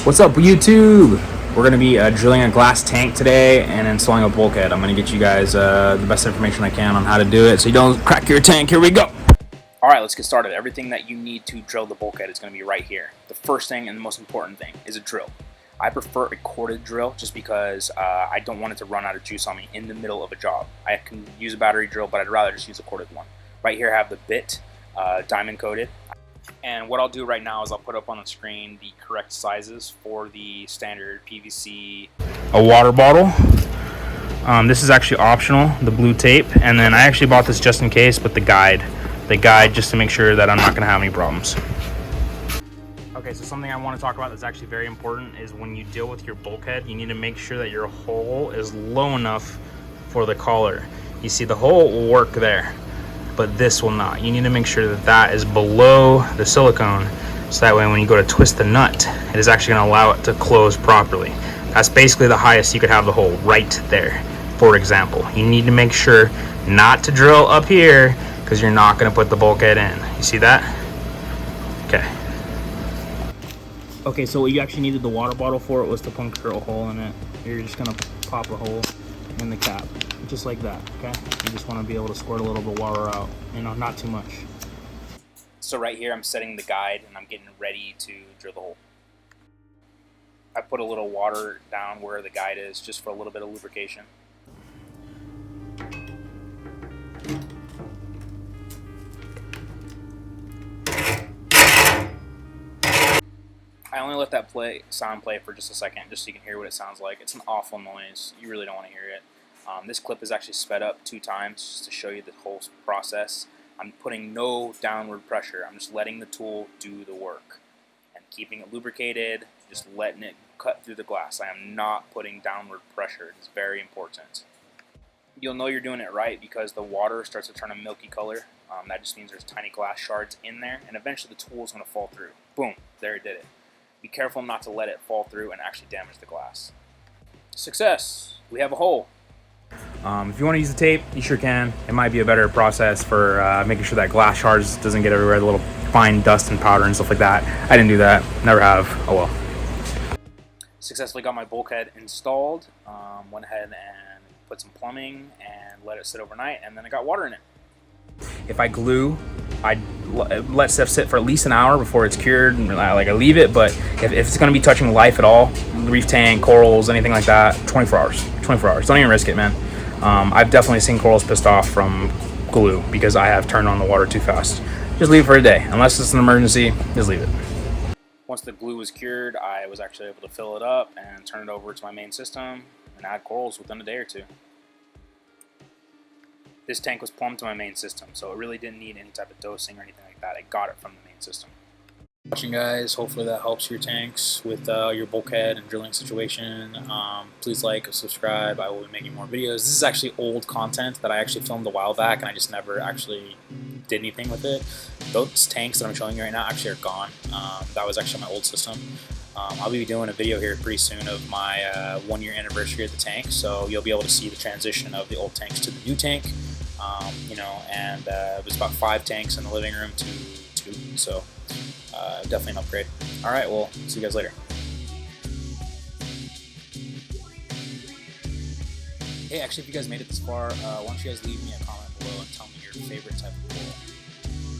What's up, YouTube? We're going to be drilling a glass tank today and installing a bulkhead. I'm going to get you guys the best information I can on how to do it so you don't crack your tank. Here we go. Alright, let's get started. Everything that you need to drill the bulkhead is going to be right here. The first thing and the most important thing is a drill. I prefer a corded drill just because I don't want it to run out of juice on me in the middle of a job. I can use a battery drill, but I'd rather just use a corded one. Right here I have the bit, diamond coated. And what I'll do right now is I'll put up on the screen the correct sizes for the standard PVC. A water bottle. This is actually optional, the blue tape. And then I actually bought this just in case, but the guide just to make sure that I'm not going to have any problems. Okay, so something I want to talk about that's actually very important is when you deal with your bulkhead, you need to make sure that your hole is low enough for the collar. You see the hole will work there, but this will not. You need to make sure that that is below the silicone, so that way when you go to twist the nut, it is actually going to allow it to close properly. That's basically the highest you could have the hole, right there. For example, you need to make sure not to drill up here because you're not going to put the bulkhead in. You see that? Okay. Okay, so what you actually needed the water bottle for it was to puncture a hole in it. You're just going to pop a hole in the cap, just like that, okay? You just want to be able to squirt a little bit of water out, you know, not too much. So right here I'm setting the guide and I'm getting ready to drill the hole. I put a little water down where the guide is just for a little bit of lubrication. I only let that sound play for just a second, just so you can hear what it sounds like. It's an awful noise. You really don't want to hear it. This clip is actually sped up 2 times just to show you the whole process. I'm putting no downward pressure. I'm just letting the tool do the work and keeping it lubricated, just letting it cut through the glass. I am not putting downward pressure. It's very important. You'll know you're doing it right because the water starts to turn a milky color. That just means there's tiny glass shards in there, and eventually the tool is going to fall through. Boom, there it did it. Be careful not to let it fall through and actually damage the glass. Success! We have a hole. If you want to use the tape, you sure can. It might be a better process for making sure that glass shards doesn't get everywhere, the little fine dust and powder and stuff like that. I didn't do that. Never have. Oh well. Successfully got my bulkhead installed. Went ahead and put some plumbing and let it sit overnight, and then I got water in it. If I glue, I'd let stuff sit for at least an hour before it's cured, and I leave it. But if it's going to be touching life at all, reef tank, corals, anything like that, 24 hours. 24 hours. Don't even risk it, man. I've definitely seen corals pissed off from glue because I have turned on the water too fast. Just leave it for a day. Unless it's an emergency, just leave it. Once the glue was cured, I was actually able to fill it up and turn it over to my main system and add corals within a day or 2. This tank was plumbed to my main system, so it really didn't need any type of dosing or anything like that. I got it from the main system. Watching, guys. Hopefully that helps your tanks with your bulkhead and drilling situation. Please like, subscribe. I will be making more videos. This is actually old content that I actually filmed a while back, and I just never actually did anything with it. Those tanks that I'm showing you right now actually are gone. That was actually my old system. I'll be doing a video here pretty soon of my 1-year anniversary of the tank, so you'll be able to see the transition of the old tanks to the new tank. You know, and it was about 5 tanks in the living room to 2, so definitely an upgrade. Alright, well, see you guys later. Hey, actually, if you guys made it this far, why don't you guys leave me a comment below and tell me your favorite type of pool.